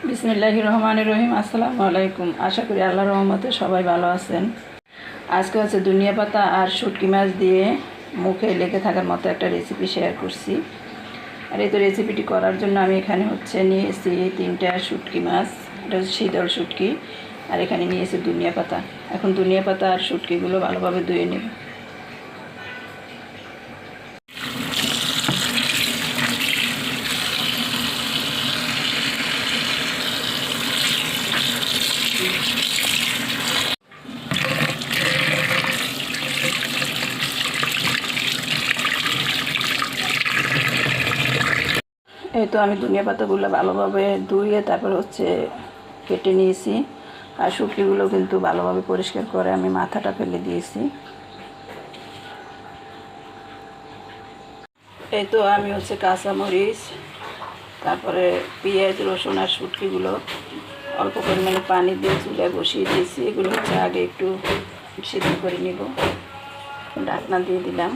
বিসমিল্লাহির রহমানির রহিম। আসসালামু আলাইকুম। আশা করি আল্লাহর রহমতে সবাই ভালো আছেন। আজকে হচ্ছে ধনিয়া পাতা আর শুটকি মাছ দিয়ে মুখে লেগে থাকার মতো একটা রেসিপি শেয়ার করছি। আর এই তো রেসিপিটি করার জন্য আমি এখানে হচ্ছে নিয়েছি 3টা শুটকি মাছ, এটা হচ্ছে শীতল শুটকি। আর এখানে নিয়েছি ধনিয়া পাতা। এখন ধনিয়া পাতা আর শুটকিগুলো ভালোভাবে ধুয়ে নেব। এই তো আমি ধনিয়া পাতাগুলো ভালোভাবে ধুয়ে তারপর হচ্ছে কেটে নিয়েছি। আর শুটকিগুলো কিন্তু ভালোভাবে পরিষ্কার করে আমি মাথাটা ফেলে দিয়েছি। এই তো আমি হচ্ছে কাঁচামরিচ, তারপরে পেঁয়াজ, রসুন আর শুটকিগুলো অল্প পরিমাণে পানি দিয়ে চুলায় বসিয়ে দিয়েছি। এগুলো হচ্ছে আগে একটু সিদ্ধ করে নিব। ঢাকনা দিয়ে দিলাম।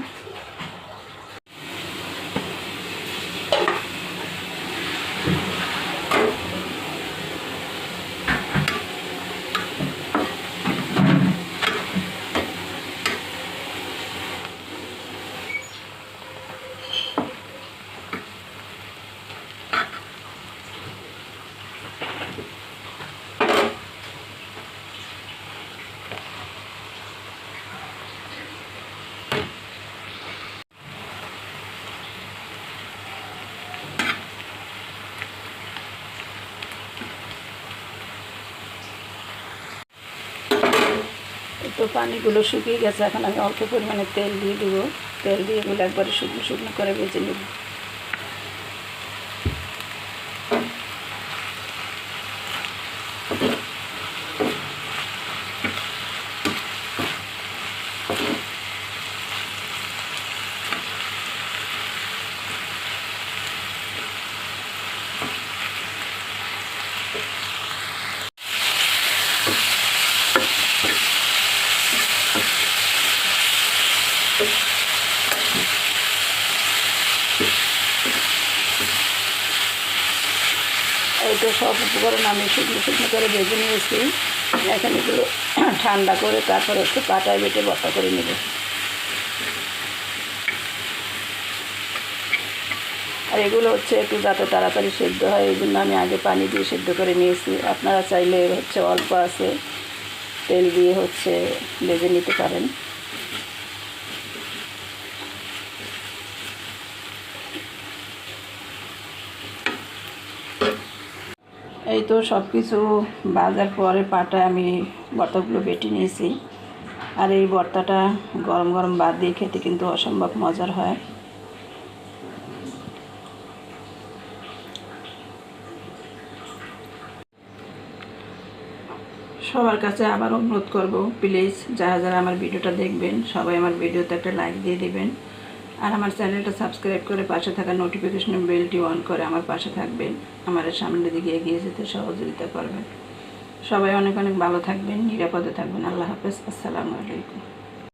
তো পানিগুলো শুকিয়ে গেছে। এখন আমি অল্প পরিমাণে তেল দিয়ে দেবো। তেল দিয়ে এগুলো একবারে শুকনো শুকনো করে ভেজে নেব। এই তো সব উপকরণ আমি শুকনো শুকনো করে ভেজে নিয়েছি। এখন এগুলো ঠান্ডা করে তারপর হচ্ছে পাটায় বেটে ভর্তা করে নেব। আর এগুলো হচ্ছে একটু যাতে তাড়াতাড়ি সেদ্ধ হয়, এই জন্য আমি আগে পানি দিয়ে সেদ্ধ করে নিয়েছি। আপনারা চাইলে হচ্ছে অল্প আছে তেল দিয়ে হচ্ছে ভেজে নিতে পারেন। এই তো সব কিছু ভাজার পরে পাটায় আমি ভর্তাগুলো বেটে নিয়েছি। আর এই ভর্তাটা গরম গরম ভাত দিয়ে খেতে কিন্তু অসম্ভব মজার হয়। সবার কাছে আবার অনুরোধ করব, প্লিজ যারা যারা আমার ভিডিওটা দেখবেন সবাই আমার ভিডিওতে একটা লাইক দিয়ে দিবেন। আর আমার চ্যানেলটা সাবস্ক্রাইব করে পাশে থাকা নোটিফিকেশন বেলটি অন করে আমার পাশে থাকবেন। আমার সামনের দিকে এগিয়ে যেতে সহযোগিতা করবেন। সবাই অনেক অনেক ভালো থাকবেন, নিরাপদে থাকবেন। আল্লাহ হাফেজ। আসসালামু আলাইকুম।